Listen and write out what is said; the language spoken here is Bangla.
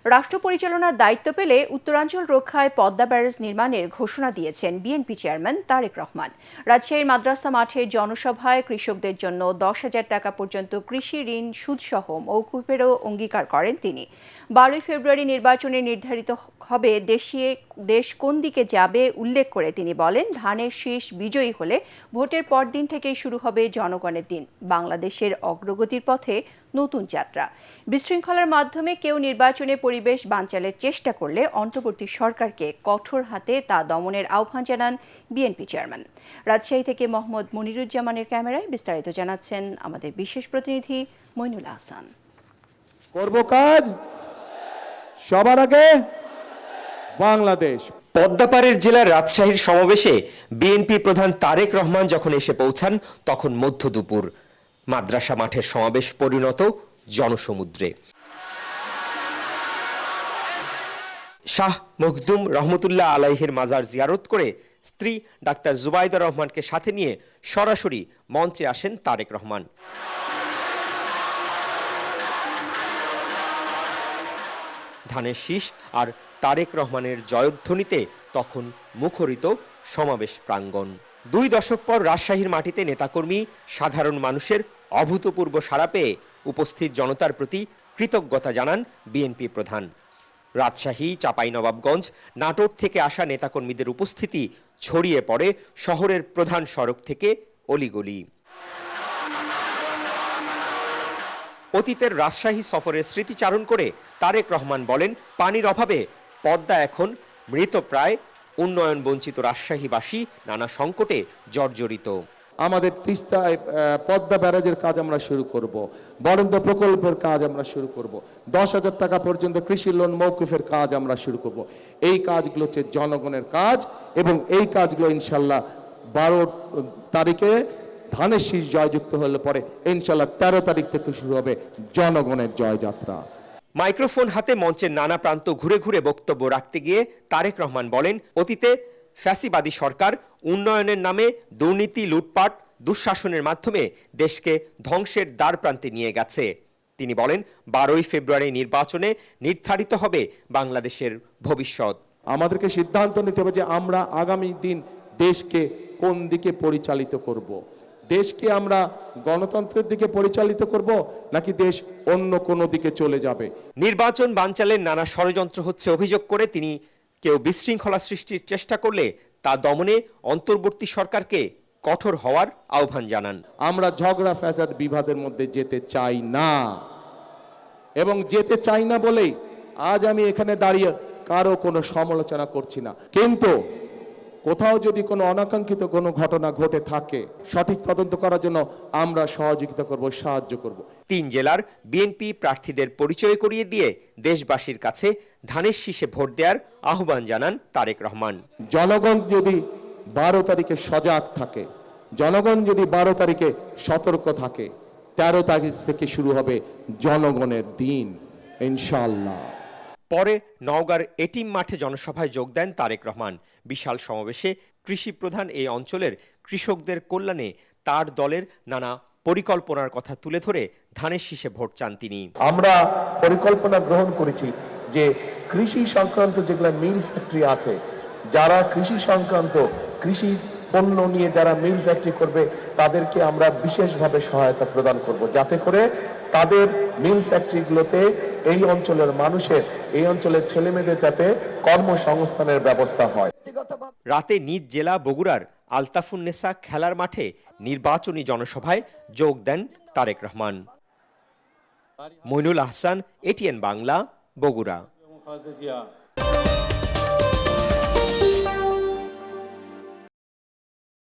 রাষ্ট্র পরিচালনার দায়িত্ব পেলে উত্তরাঞ্চল রক্ষায় পদ্মা ব্যারেজ নির্মাণের ঘোষণা দিয়েছেন বিএনপি চেয়ারম্যান তারেক রহমান। রাজশাহীর মাদ্রাসা মাঠে জনসভায় কৃষকদের জন্য 10,000 টাকা পর্যন্ত কৃষি ঋণ সুদসহ মওকুফেরও অঙ্গীকার করেন তিনি। 12 ফেব্রুয়ারি নির্বাচনে নির্ধারিত হবে দেশ কোন দিকে যাবে উল্লেখ করে তিনি বলেন, ধানের শীষ বিজয়ী হলে ভোটের পরদিন থেকেই শুরু হবে জনগণের দিন, বাংলাদেশের অগ্রগতির পথে নতুন যাত্রা। বিশৃঙ্খলার মাধ্যমে কেউ নির্বাচনে পরিবেশ বানচালের চেষ্টা করলে অন্তর্বর্তী সরকারকে কঠোর হাতে তা দমনের আহ্বান জানান বিএনপি চেয়ারম্যান। রাজশাহী থেকে মোহাম্মদ মনিরুজ্জামানের ক্যামেরায় বিস্তারিত জানাচ্ছেন আমাদের বিশেষ প্রতিনিধি মইনুল আহসান। করব কাজ সবার আগে বাংলাদেশ। পদ্মাপাড়ের জেলার রাজশাহীর সমাবেশে বিএনপি প্রধান তারেক রহমান যখন এসে পৌঁছান তখন মধ্য দুপুর। মাদ্রাসা মাঠের সমাবেশ পরিণত জনসমুদ্রে। শাহ মখদুম রহমতুল্লাহ আলাইহির মাজার জিয়ারত করে স্ত্রী ডাক্তার জুবাইদা রহমানকে সাথে নিয়ে সরাসরি মঞ্চে আসেন তারেক রহমান। ধানের শীষ আর তারেক রহমানের জয়ধ্বনিতে তখন মুখরিত সমাবেশ প্রাঙ্গণ। 2 দশক পর রাজশাহীর মাটিতে নেতাকর্মী সাধারণ মানুষের অভূতপূর্ব সাড়া পেয়ে উপস্থিত জনতার প্রতি কৃতজ্ঞতা জানান বিএনপি প্রধান। রাজশাহী, চাঁপাইনবাবগঞ্জ, নাটোর থেকে আসা নেতাকর্মীদের উপস্থিতি ছড়িয়ে পড়ে শহরের প্রধান সড়ক থেকে অলিগলি। অতীতের রাজশাহী সফরের স্মৃতিচারণ করে তারেক রহমান বলেন, পানির অভাবে পদ্মা এখন মৃতপ্রায়, উন্নয়ন বঞ্চিত রাজশাহীবাসী নানা সংকটে জর্জরিত। আমাদের তিস্তায় পদ্মা ব্যারাজের কাজ আমরা শুরু করব, বরেন্দ্র প্রকল্পের কাজ আমরা শুরু করব, 10,000 টাকা পর্যন্ত কৃষি লোন মওকুফের কাজ আমরা শুরু করব। এই কাজগুলো হচ্ছে জনগণের কাজ এবং এই কাজগুলো ইনশাল্লাহ 12 তারিখে ধানের শীষ জয়যুক্ত হলে পরে ইনশাল্লাহ 13 তারিখ থেকে শুরু হবে জনগণের জয়যাত্রা। মাইক্রোফোন হাতে মঞ্চের নানা প্রান্ত ঘুরে ঘুরে বক্তব্য রাখতে গিয়ে তারেক রহমান বলেন, অতীতে ফ্যাসিবাদী সরকার উন্নয়নের নামে দুর্নীতি, লুটপাট, দুঃশাসনের মাধ্যমে দেশকে ধ্বংসের দ্বার প্রান্তে নিয়ে গেছে। তিনি বলেন, 12 ফেব্রুয়ারি নির্বাচনে নির্ধারিত হবে বাংলাদেশের ভবিষ্যৎ। আমাদেরকে সিদ্ধান্ত নিতে হবে যে আমরা আগামী দিন দেশকে কোন দিকে পরিচালিত করব। দেশকে আমরা গণতন্ত্রের দিকে পরিচালিত করব নাকি দেশ অন্য কোনো দিকে চলে যাবে। নির্বাচন বানচালের নানা ষড়যন্ত্র হচ্ছে অভিযোগ করে তিনি কেউ বিশৃঙ্খলা সৃষ্টির চেষ্টা করলে তা দমনে অন্তর্বর্তী সরকারকে কঠোর হওয়ার আহ্বান জানান। আমরা ঝগড়া ফ্যাসাদ বিবাদের মধ্যে যেতে চাই না এবং যেতে চাই না বলেই আজ আমি এখানে দাঁড়িয়ে কারো কোনো সমালোচনা করছি না, কিন্তু কোথাও যদি কোনো অনাকাঙ্ক্ষিত কোনো ঘটনা ঘটে থাকে সঠিক তদন্ত করার জন্য আমরা সহযোগিতা করব, সাহায্য করব। 3 জেলার বিএনপি প্রার্থীদের পরিচয় করিয়ে দিয়ে দেশবাসীর কাছে ধানের শীষে ভোট দেওয়ার আহ্বান জানান তারেক রহমান। জনগণ যদি 12 তারিখে সজাগ থাকে, জনগণ যদি 12 তারিখে সতর্ক থাকে, 13 তারিখ থেকে শুরু হবে জনগণের দিন ইনশাআল্লাহ। পরে নওগাঁর এটিম মাঠে জনসভায় যোগ দেন তারেক রহমান। বিশাল সমাবেশে কৃষি প্রধান এই অঞ্চলের কৃষকদের কল্যাণে তার দলের নানা পরিকল্পনার কথা তুলে ধরে ধানের শীষে ভোট চান তিনি। আমরা পরিকল্পনা গ্রহণ করেছি যে কৃষি সংক্রান্ত যেগুলো মিল ফ্যাক্টরি আছে, যারা কৃষি সংক্রান্ত কৃষি পণ্য নিয়ে যারা মিল ফ্যাক্টরি করবে তাদেরকে আমরা বিশেষভাবে সহায়তা প্রদান করব, যাতে করে তাদের মিল ফ্যাক্টরিগুলোতে এই অঞ্চলের মানুষের, এই অঞ্চলের ছেলেমেয়েদের যাতে কর্মসংস্থানের ব্যবস্থা হয়। রাতে নিজ জেলা বগুড়ার আলতাফুন্নেসা খেলার মাঠে নির্বাচনী জনসভায় যোগ দেন তারেক রহমান। মইনুল আহসান, এটিএন বাংলা, বগুড়া।